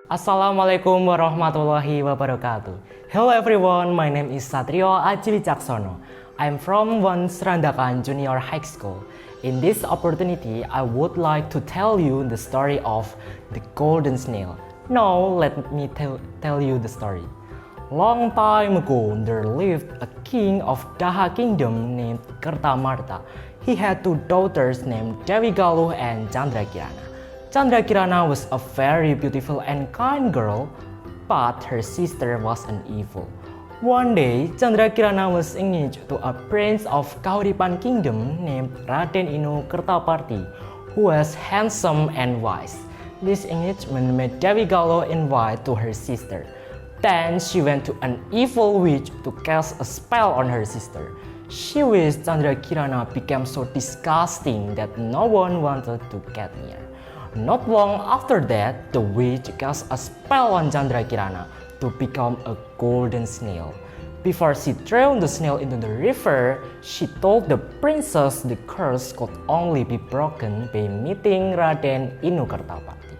Assalamualaikum warahmatullahi wabarakatuh. Hello everyone, my name is Satrio Aji Wicaksono. I'm from One Serandakan Junior High School. In this opportunity, I would like to tell you the story of the golden snail. Now, let me tell you the story. Long time ago, there lived a king of Daha Kingdom named Kertamarta. He had two daughters named Dewi Galuh and Chandrakirana. Chandrakirana was a very beautiful and kind girl, but her sister was an evil. One day, Chandrakirana was engaged to a prince of Kahuripan Kingdom named Raden Inu Kertaparti, who was handsome and wise. This engagement made Dewi Galuh invite to her sister. Then she went to an evil witch to cast a spell on her sister. She wished Chandrakirana became so disgusting that no one wanted to get near. Not long after that, the witch cast a spell on Chandrakirana to become a golden snail. Before she threw the snail into the river, she told the princess the curse could only be broken by meeting Raden Inu Kertapati.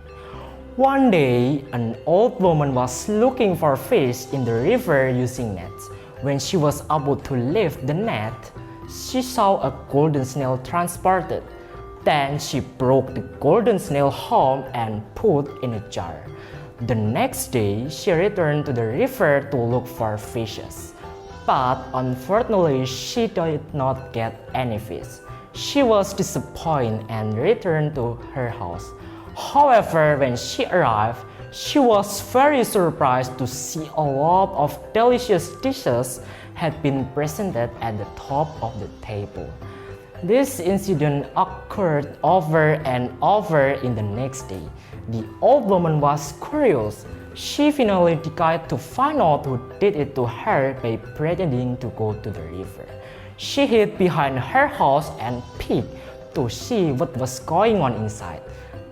One day, an old woman was looking for fish in the river using nets. When she was about to lift the net, she saw a golden snail transported. Then she broke the golden snail home and put in a jar. The next day, she returned to the river to look for fishes. But unfortunately, she did not get any fish. She was disappointed and returned to her house. However, when she arrived, she was very surprised to see a lot of delicious dishes had been presented at the top of the table. This incident occurred over and over in the next day. The old woman was curious. She finally decided to find out who did it to her by pretending to go to the river. She hid behind her house and peeked to see what was going on inside.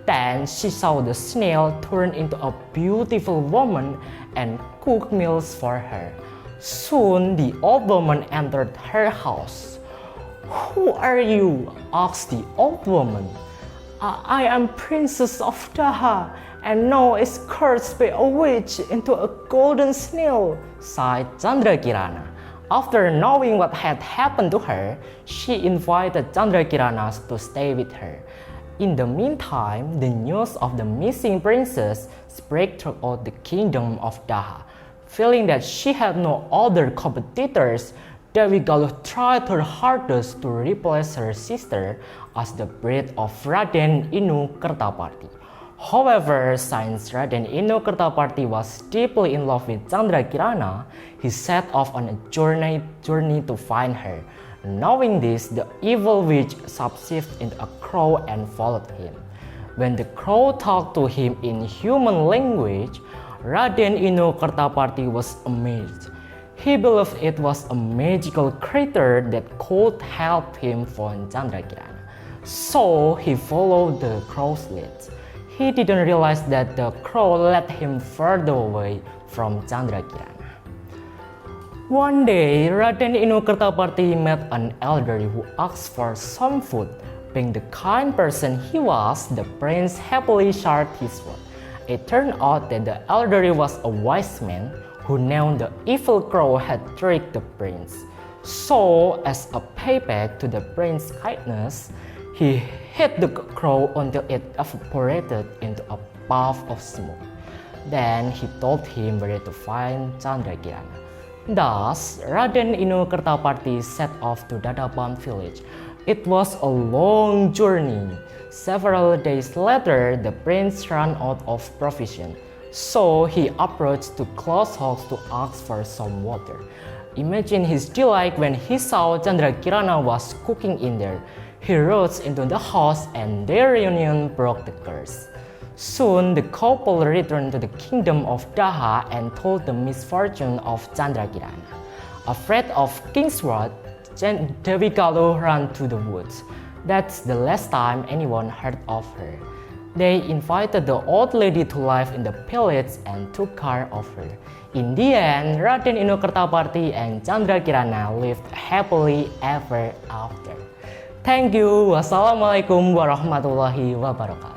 Then she saw the snail turn into a beautiful woman and cook meals for her. Soon the old woman entered her house. "Who are you?" asked the old woman. I am Princess of Daha, and now is cursed by a witch into a golden snail," sighed Chandrakirana. After knowing what had happened to her, she invited Chandrakirana to stay with her. In the meantime, the news of the missing princess spread throughout the kingdom of Daha. Feeling that she had no other competitors, Dewi Galuh tried her hardest to replace her sister as the bride of Raden Inu Kertaparti. However, since Raden Inu Kertaparti was deeply in love with Chandrakirana, he set off on a journey to find her. Knowing this, the evil witch substituted into a crow and followed him. When the crow talked to him in human language, Raden Inu Kertaparti was amazed. He believed it was a magical creature that could help him find Chandrakirana. So he followed the crow's lead. He didn't realize that the crow led him further away from Chandrakirana. One day, Raden Inu Kertaparti met an elderly who asked for some food. Being the kind person he was, the prince happily shared his food. It turned out that the elderly was a wise man who knew the evil crow had tricked the prince. So, as a payback to the prince's kindness, he hit the crow until it evaporated into a puff of smoke. Then he told him where to find Chandrakirana. Thus, Raden Inu Kertaparti set off to Dadapam village. It was a long journey. Several days later, the prince ran out of provisions. So he approached to close house to ask for some water. Imagine his delight when he saw Chandrakirana was cooking in there. He rushed into the house and their reunion broke the curse. Soon the couple returned to the kingdom of Daha and told the misfortune of Chandrakirana. Afraid of King's wrath, Dewi Galuh ran to the woods. That's the last time anyone heard of her. They invited the old lady to live in the village and took care of her. In the end, Raden Inu Kertaparti and Chandrakirana lived happily ever after. Thank you. Wassalamualaikum warahmatullahi wabarakatuh.